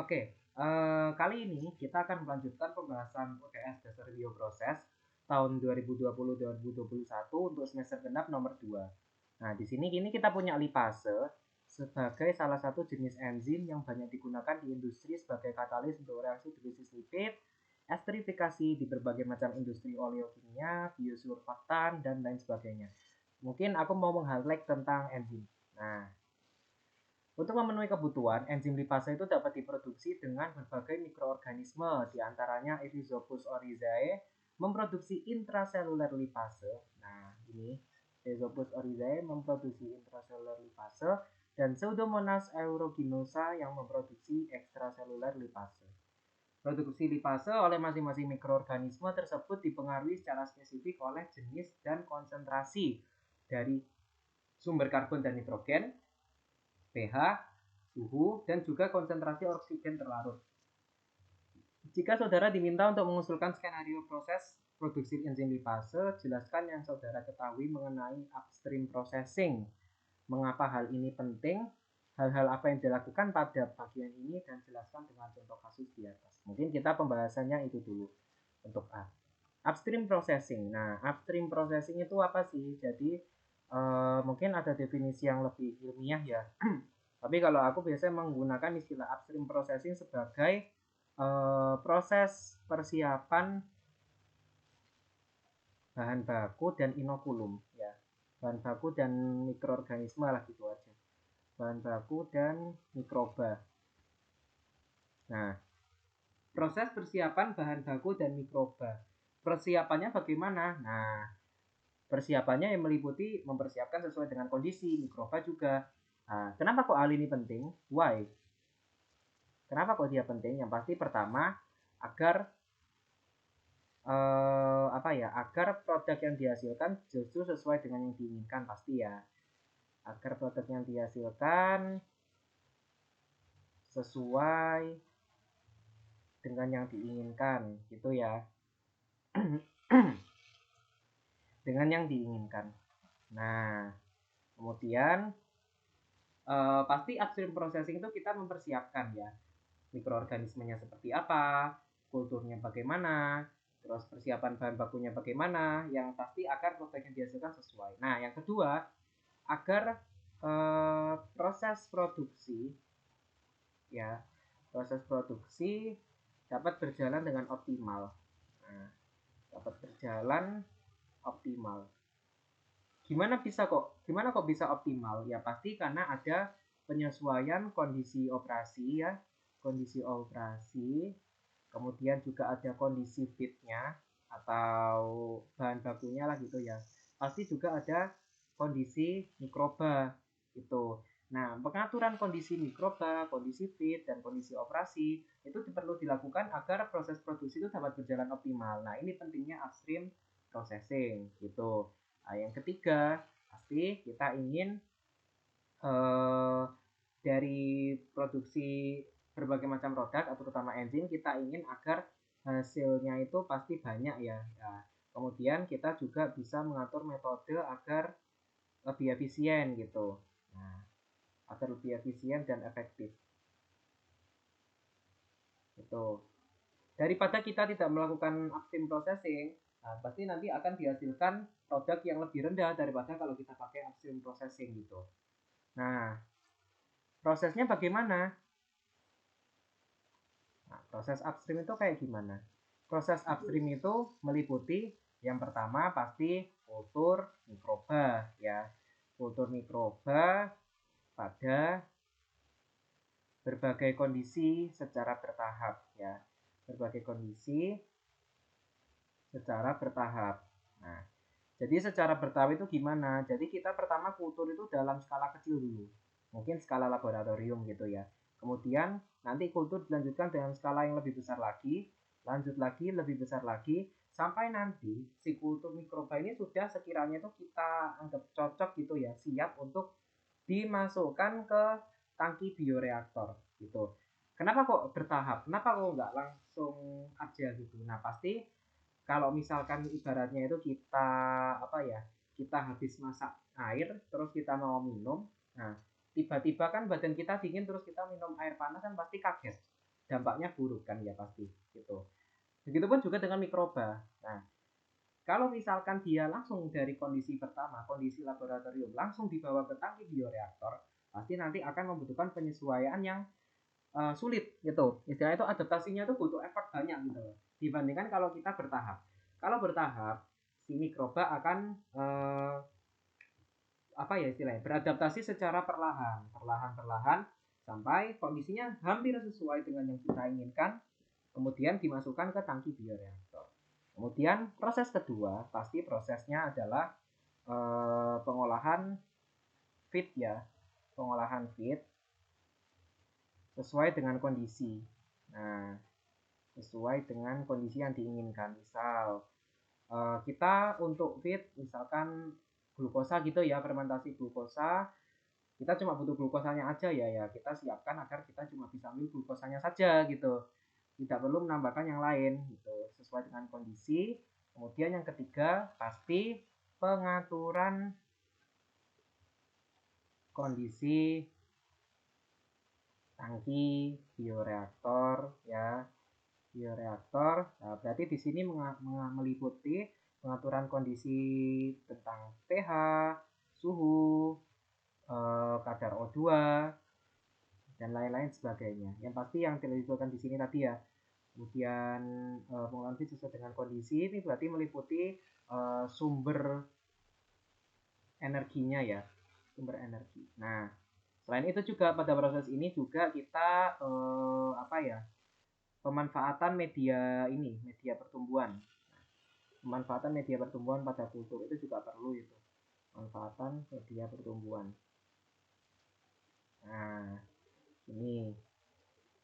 Oke, kali ini kita akan melanjutkan pembahasan UTS Dasar Bioproses tahun 2020-2021 untuk semester genap nomor 2. Nah, di sini kini kita punya lipase sebagai salah satu jenis enzim yang banyak digunakan di industri sebagai katalis untuk reaksi hidrolisis lipid, esterifikasi di berbagai macam industri oleokimia, biosurfaktan, dan lain sebagainya. Mungkin aku mau meng-highlight tentang enzim. Nah, untuk memenuhi kebutuhan, enzim lipase itu dapat diproduksi dengan berbagai mikroorganisme, diantaranya Rhizopus oryzae memproduksi intraseluler lipase. Nah, ini Rhizopus oryzae memproduksi intraseluler lipase dan Pseudomonas aeruginosa yang memproduksi ekstraseluler lipase. Produksi lipase oleh masing-masing mikroorganisme tersebut dipengaruhi secara spesifik oleh jenis dan konsentrasi dari sumber karbon dan nitrogen, pH, suhu, dan juga konsentrasi oksigen terlarut. Jika saudara diminta untuk mengusulkan skenario proses produksi enzim lipase, jelaskan yang saudara ketahui mengenai upstream processing. Mengapa hal ini penting? Hal-hal apa yang dilakukan pada bagian ini dan jelaskan dengan contoh kasus di atas. Mungkin kita pembahasannya itu dulu untuk A. Upstream processing. Nah, upstream processing itu apa sih? Jadi mungkin ada definisi yang lebih ilmiah ya. Tapi kalau aku biasanya menggunakan istilah upstream processing sebagai proses persiapan bahan baku dan inokulum ya. Bahan baku dan mikroorganisme lah gitu aja. Bahan baku dan mikroba. Nah, proses persiapan bahan baku dan mikroba. Persiapannya bagaimana? Nah, persiapannya yang meliputi mempersiapkan sesuai dengan kondisi mikroba juga. Nah, kenapa kok hal ini penting? Why? Kenapa kok dia penting? Yang pasti pertama agar agar produk yang dihasilkan justru sesuai dengan yang diinginkan pasti ya. Agar produk yang dihasilkan sesuai dengan yang diinginkan gitu ya. Dengan yang diinginkan. Nah, kemudian pasti upstream processing itu kita mempersiapkan ya, mikroorganismenya seperti apa, kulturnya bagaimana, terus persiapan bahan bakunya bagaimana, yang pasti agar produk yang dihasilkan sesuai. Nah, yang kedua, agar proses produksi ya, proses produksi dapat berjalan dengan optimal. Nah, dapat berjalan optimal. Gimana kok bisa optimal? Ya pasti karena ada penyesuaian kondisi operasi ya, kondisi operasi, kemudian juga ada kondisi fitnya atau bahan bakunya lah gitu ya. Pasti juga ada kondisi mikroba gitu. Nah, pengaturan kondisi mikroba, kondisi fit, dan kondisi operasi itu perlu dilakukan agar proses produksi itu dapat berjalan optimal. Nah, ini pentingnya upstream processing gitu. Nah, yang ketiga, pasti kita ingin dari produksi berbagai macam produk atau terutama enzim, kita ingin agar hasilnya itu pasti banyak ya. Nah, kemudian kita juga bisa mengatur metode agar lebih efisien gitu. Nah, agar lebih efisien dan efektif. Gitu. Daripada kita tidak melakukan upstream processing, nah, pasti nanti akan dihasilkan produk yang lebih rendah daripada kalau kita pakai upstream processing gitu. Nah, prosesnya bagaimana? Nah, proses upstream itu kayak gimana? Proses upstream itu meliputi yang pertama pasti kultur mikroba ya. Kultur mikroba pada berbagai kondisi secara bertahap ya. Berbagai kondisi secara bertahap. Nah, jadi secara bertahap itu gimana? Jadi kita pertama kultur itu dalam skala kecil dulu. Mungkin skala laboratorium gitu ya. Kemudian nanti kultur dilanjutkan dengan skala yang lebih besar lagi, lanjut lagi, lebih besar lagi, sampai nanti si kultur mikroba ini sudah sekiranya itu kita anggap cocok gitu ya, siap untuk dimasukkan ke tangki bioreaktor gitu. Kenapa kok bertahap? Kenapa kok nggak langsung aja gitu? Nah, pasti kalau misalkan ibaratnya itu kita kita habis masak air terus kita mau minum, nah tiba-tiba kan badan kita dingin terus kita minum air panas kan pasti kaget. dampaknya buruk kan ya pasti gitu. Begitupun juga dengan mikroba. Nah, kalau misalkan dia langsung dari kondisi pertama, kondisi laboratorium, langsung dibawa ke tangki bioreaktor, pasti nanti akan membutuhkan penyesuaian yang sulit gitu. Istilahnya itu adaptasinya itu butuh effort banyak gitu loh. Dibandingkan kalau kita bertahap. Kalau bertahap, si mikroba akan apa ya istilahnya, beradaptasi secara perlahan sampai kondisinya hampir sesuai dengan yang kita inginkan, kemudian dimasukkan ke tangki bioreaktor. Kemudian proses kedua pasti prosesnya adalah pengolahan feed ya, pengolahan feed sesuai dengan kondisi. Nah, sesuai dengan kondisi yang diinginkan. Misal kita untuk feed misalkan glukosa gitu ya, fermentasi glukosa, kita cuma butuh glukosanya aja ya kita siapkan agar kita cuma bisa ambil glukosanya saja gitu, tidak perlu menambahkan yang lain gitu, sesuai dengan kondisi. Kemudian yang ketiga pasti pengaturan kondisi tangki bioreaktor ya, bioreaktor. Nah, berarti di sini meliputi pengaturan kondisi tentang pH, suhu, kadar O2 dan lain-lain sebagainya. Yang pasti yang disebutkan di sini tadi ya. Kemudian pengolahan feed sesuai dengan kondisi ini berarti meliputi sumber energinya ya, sumber energi. Nah, selain itu juga pada proses ini juga kita apa ya, pemanfaatan media ini, media pertumbuhan. Pemanfaatan media pertumbuhan pada kultur itu juga perlu itu. Pemanfaatan media pertumbuhan. Nah, ini.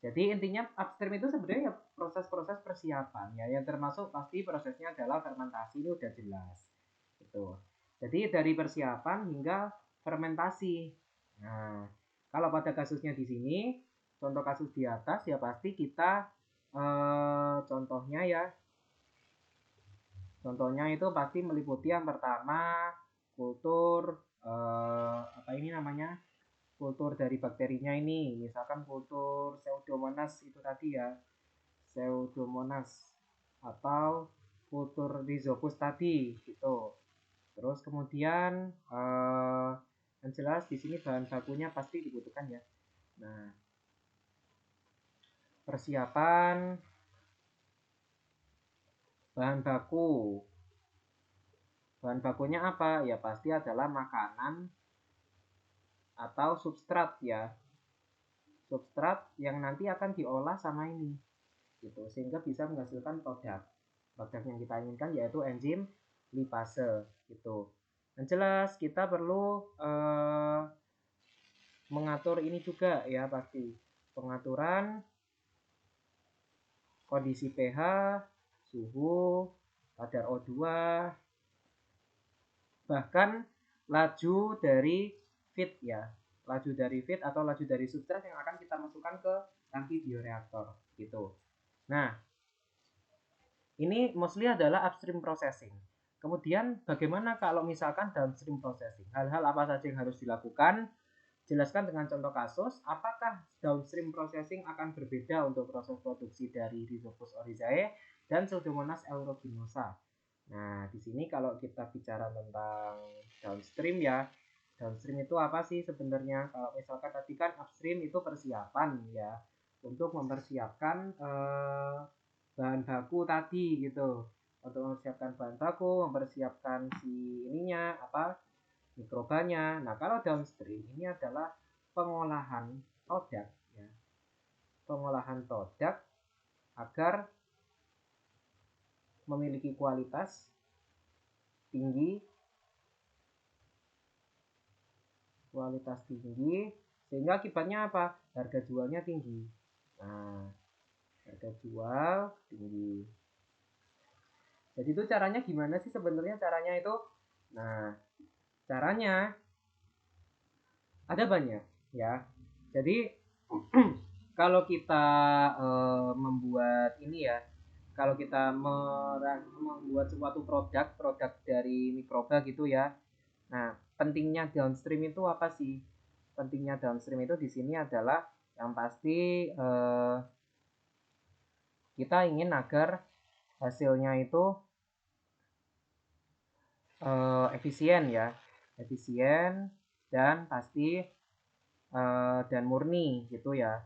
Jadi intinya upstream itu sebenarnya ya proses-proses persiapan ya, yang termasuk pasti prosesnya adalah fermentasi, ini udah jelas. Gitu. Jadi dari persiapan hingga fermentasi. Nah, kalau pada kasusnya di sini, contoh kasus di atas ya pasti kita contohnya ya, contohnya itu pasti meliputi yang pertama kultur apa ini namanya, kultur dari bakterinya ini, misalkan kultur Pseudomonas itu tadi ya, Pseudomonas atau kultur Rhizopus tadi gitu. Terus kemudian yang jelas di sini bahan bakunya pasti dibutuhkan ya. Nah, persiapan bahan baku. Bahan bakunya apa? Ya pasti adalah makanan atau substrat ya. Substrat yang nanti akan diolah sama ini. Gitu, sehingga bisa menghasilkan produk. Produk yang kita inginkan yaitu enzim lipase gitu. Yang jelas kita perlu mengatur ini juga ya pasti. Pengaturan kondisi pH, suhu, kadar O2, bahkan laju dari feed ya. Laju dari feed atau laju dari substrat yang akan kita masukkan ke tangki bioreaktor gitu. Nah, ini mostly adalah upstream processing. Kemudian bagaimana kalau misalkan downstream processing? Hal-hal apa saja yang harus dilakukan? Jelaskan dengan contoh kasus, apakah downstream processing akan berbeda untuk proses produksi dari Rhizopus oryzae dan Pseudomonas aeruginosa. Nah, di sini kalau kita bicara tentang downstream ya, downstream itu apa sih sebenarnya? Kalau misalkan tadi kan upstream itu persiapan ya, untuk mempersiapkan bahan baku tadi gitu, untuk mempersiapkan bahan baku, mempersiapkan si ininya apa, mikrobanya. Nah, kalau downstream ini adalah pengolahan produk ya, pengolahan produk agar memiliki kualitas tinggi, sehingga akibatnya apa, harga jualnya tinggi. Nah, harga jual tinggi. Jadi itu caranya gimana sih sebenarnya caranya itu? Nah, caranya ada banyak ya. Jadi kalau kita membuat ini ya, kalau kita membuat suatu produk dari mikroba gitu ya. Nah, pentingnya downstream itu apa sih? Pentingnya downstream itu di sini adalah yang pasti kita ingin agar hasilnya itu efisien ya, efisien dan pasti dan murni gitu ya.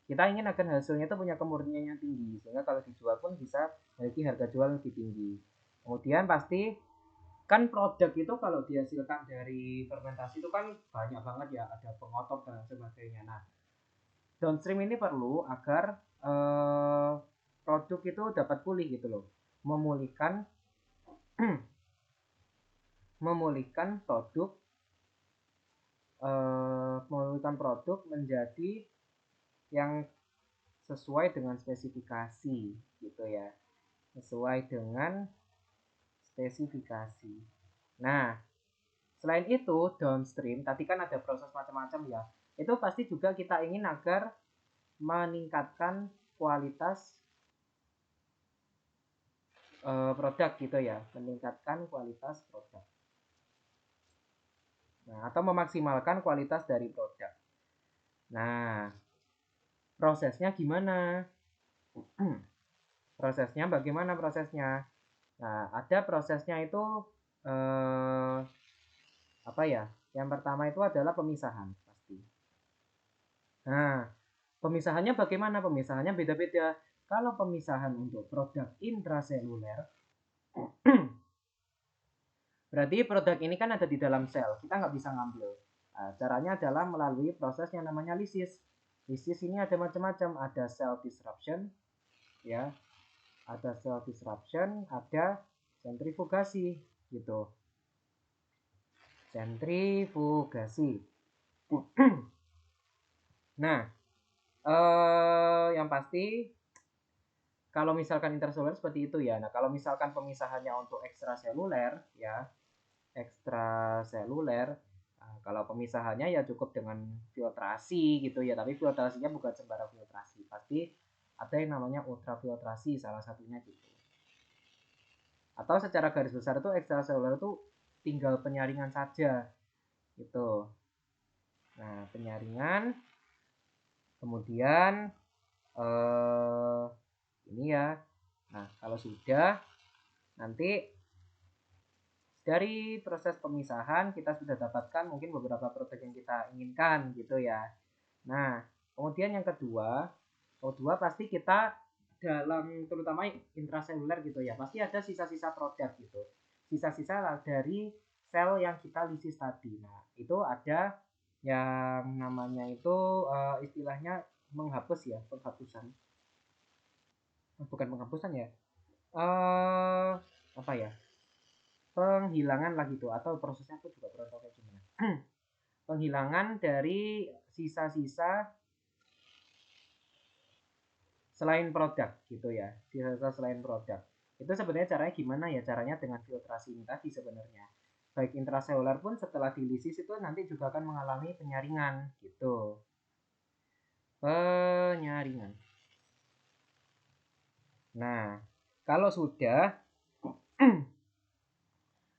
Kita ingin agar hasilnya itu punya kemurnian yang tinggi sehingga kalau dijual pun bisa memiliki harga jual lebih tinggi. Kemudian pasti kan produk itu kalau dihasilkan dari fermentasi itu kan banyak banget ya, ada pengotor dan sebagainya. Nah, downstream ini perlu agar produk itu dapat pulih gitu loh, memulihkan memulihkan produk memulihkan produk menjadi yang sesuai dengan spesifikasi gitu ya, sesuai dengan spesifikasi. Nah, selain itu downstream tadi kan ada proses macam-macam ya, itu pasti juga kita ingin agar meningkatkan kualitas produk gitu ya, meningkatkan kualitas produk. Nah, atau memaksimalkan kualitas dari produk. Nah, prosesnya gimana? Prosesnya bagaimana prosesnya? Nah, ada prosesnya itu apa ya? Yang pertama itu adalah pemisahan pasti. Nah, pemisahannya bagaimana? Pemisahannya beda-beda. Kalau pemisahan untuk produk intraseluler, berarti produk ini kan ada di dalam sel, kita nggak bisa ngambil. Nah, caranya adalah melalui proses yang namanya lisis. Lisis ini ada macam-macam, ada cell disruption, ya, ada cell disruption, ada sentrifugasi, gitu. Sentrifugasi. Nah, yang pasti kalau misalkan intraseluler seperti itu ya. Nah, kalau misalkan pemisahannya untuk ekstraseluler ya, ekstraseluler, nah, kalau pemisahannya ya cukup dengan filtrasi gitu ya, tapi filtrasinya bukan sembarang filtrasi, pasti ada yang namanya ultrafiltrasi salah satunya gitu. Atau secara garis besar itu ekstraseluler itu tinggal penyaringan saja gitu. Nah, penyaringan kemudian ini ya. Nah, kalau sudah nanti dari proses pemisahan kita sudah dapatkan mungkin beberapa produk yang kita inginkan gitu ya. Nah, kemudian yang kedua pasti kita dalam terutama intraseluler gitu ya, pasti ada sisa-sisa produk gitu. Sisa-sisa dari sel yang kita lisis tadi. Nah, itu ada yang namanya itu istilahnya menghapus ya, penghapusan. Bukan penghapusan ya. Apa ya? Penghilangan lah gitu atau prosesnya aku juga kurang tahu kayak gimana. Penghilangan dari sisa-sisa selain produk gitu ya, sisa-sisa selain produk. Itu sebenarnya caranya gimana ya? Caranya dengan filtrasi ini tadi sebenarnya. Baik intraseluler pun setelah dilisis itu nanti juga akan mengalami penyaringan gitu. Penyaringan. Nah, kalau sudah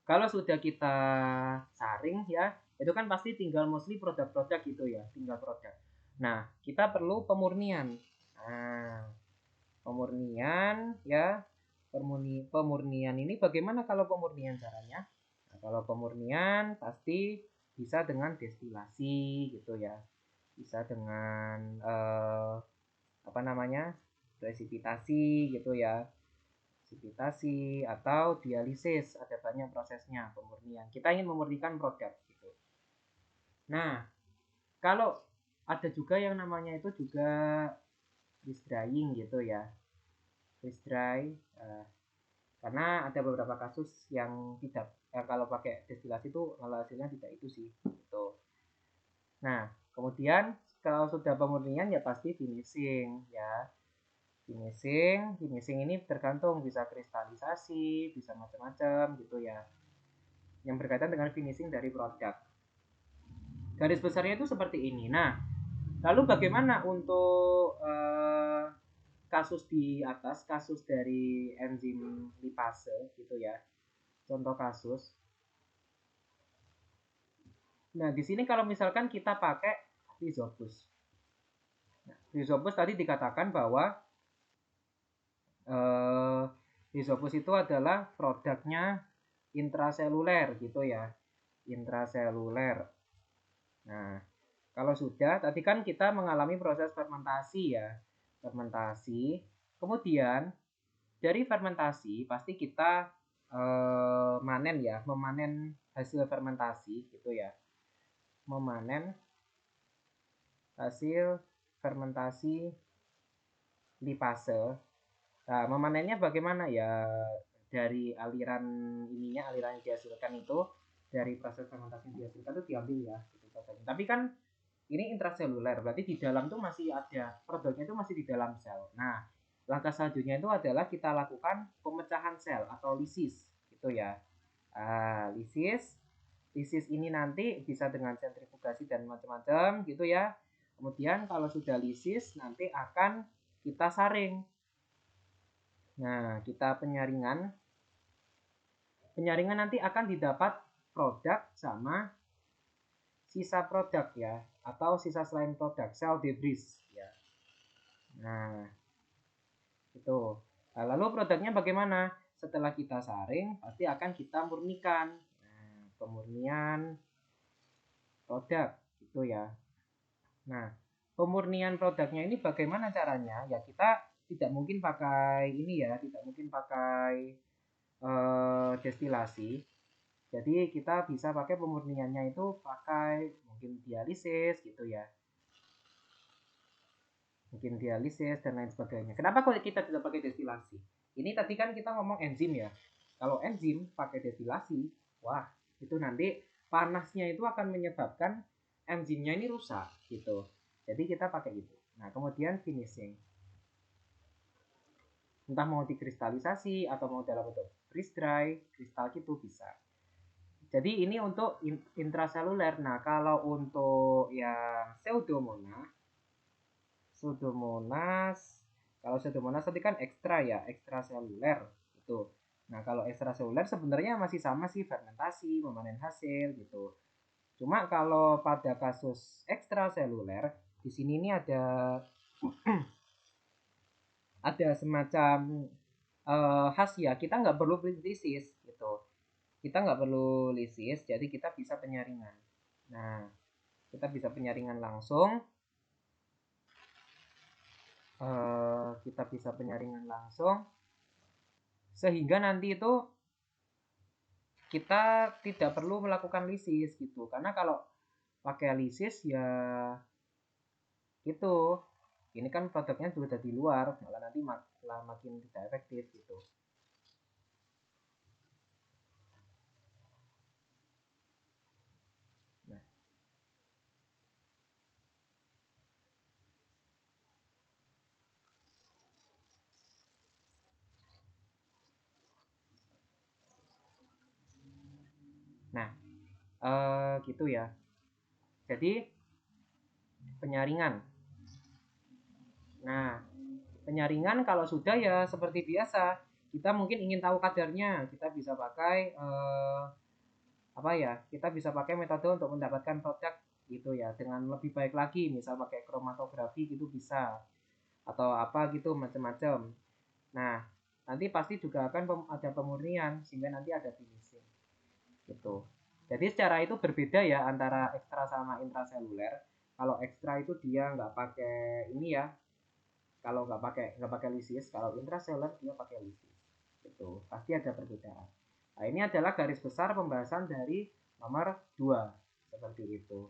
kalau sudah kita saring ya, itu kan pasti tinggal mostly produk-produk gitu ya, tinggal produk. Nah, kita perlu pemurnian. Nah, pemurnian ya, pemurnian ini bagaimana kalau pemurnian caranya? Nah, kalau pemurnian pasti bisa dengan destilasi gitu ya, bisa dengan apa namanya, presipitasi gitu ya, presipitasi atau dialisis, ada banyak prosesnya pemurnian. Kita ingin memurnikan produk gitu. Nah, kalau ada juga yang namanya itu juga freeze drying gitu ya, freeze dry, karena ada beberapa kasus yang tidak kalau pakai destilasi itu kalau hasilnya tidak itu sih gitu. Nah, kemudian kalau sudah pemurnian ya pasti finishing ya. Finishing ini tergantung bisa kristalisasi, bisa macam-macam gitu ya. Yang berkaitan dengan finishing dari produk. Garis besarnya itu seperti ini. Nah, lalu bagaimana untuk kasus di atas, kasus dari enzim lipase gitu ya. Contoh kasus. Nah, di sini kalau misalkan kita pakai rhizopus. Nah, rhizopus tadi dikatakan bahwa Rhizopus itu adalah produknya intraseluler gitu ya, intraseluler. Nah, kalau sudah, tadi kan kita mengalami proses fermentasi ya, fermentasi. Kemudian dari fermentasi pasti kita manen ya, memanen hasil fermentasi gitu ya, memanen hasil fermentasi lipase. Nah, memanennya bagaimana ya? Dari aliran ininya, aliran yang dihasilkan itu, dari proses fermentasi yang dihasilkan itu diambil ya, gitu. Tapi kan ini intraseluler, berarti di dalam tuh masih ada produknya, itu masih di dalam sel. Nah, langkah selanjutnya itu adalah kita lakukan pemecahan sel atau lisis, gitu ya. Lisis ini nanti bisa dengan sentrifugasi dan macam-macam gitu ya. Kemudian kalau sudah lisis nanti akan kita saring. Nah, kita penyaringan. Penyaringan nanti akan didapat produk sama sisa produk ya, atau sisa selain produk, cell debris ya. Nah, itu. Nah, lalu produknya bagaimana? Setelah kita saring, pasti akan kita murnikan. Nah, pemurnian produk itu ya. Nah, pemurnian produknya ini bagaimana caranya? Ya kita tidak mungkin pakai ini ya, tidak mungkin pakai destilasi. Jadi kita bisa pakai pemurniannya itu pakai mungkin dialisis gitu ya. Mungkin dialisis dan lain sebagainya. Kenapa kok kita tidak pakai destilasi? Ini tadi kan kita ngomong enzim ya. Kalau enzim pakai destilasi, wah itu nanti panasnya itu akan menyebabkan enzimnya ini rusak gitu. Jadi kita pakai itu. Nah kemudian finishing. Entah mau dikristalisasi atau mau dalam bentuk freeze dry, kristal gitu bisa. Jadi ini untuk intraseluler. Nah kalau untuk yang pseudomonas, kalau pseudomonas tadi kan ekstra ya, ekstraseluler itu. Nah kalau ekstraseluler sebenarnya masih sama sih, fermentasi, memanen hasil gitu. Cuma kalau pada kasus ekstraseluler di sini ini ada semacam khasiat, kita nggak perlu lisis gitu. Kita nggak perlu lisis, jadi kita bisa penyaringan. Nah, kita bisa penyaringan langsung. Kita bisa penyaringan langsung sehingga nanti itu kita tidak perlu melakukan lisis gitu. Karena kalau pakai lisis ya gitu, ini kan produknya sudah di luar, malah nanti malah makin tidak efektif gitu. Nah, nah gitu ya. Jadi penyaringan. Nah, penyaringan kalau sudah ya seperti biasa, kita mungkin ingin tahu kadarnya, kita bisa pakai apa ya? Kita bisa pakai metode untuk mendapatkan produk gitu ya dengan lebih baik lagi, misal pakai kromatografi gitu bisa, atau apa gitu macam-macam. Nah, nanti pasti juga akan ada pemurnian sehingga nanti ada finishing gitu. Jadi secara itu berbeda ya antara ekstra sama intraseluler. Kalau ekstra itu dia nggak pakai ini ya, kalau nggak pakai lisis, kalau intraseluler dia pakai lisis itu pasti ada perbedaan. Nah ini adalah garis besar pembahasan dari nomor 2 seperti itu.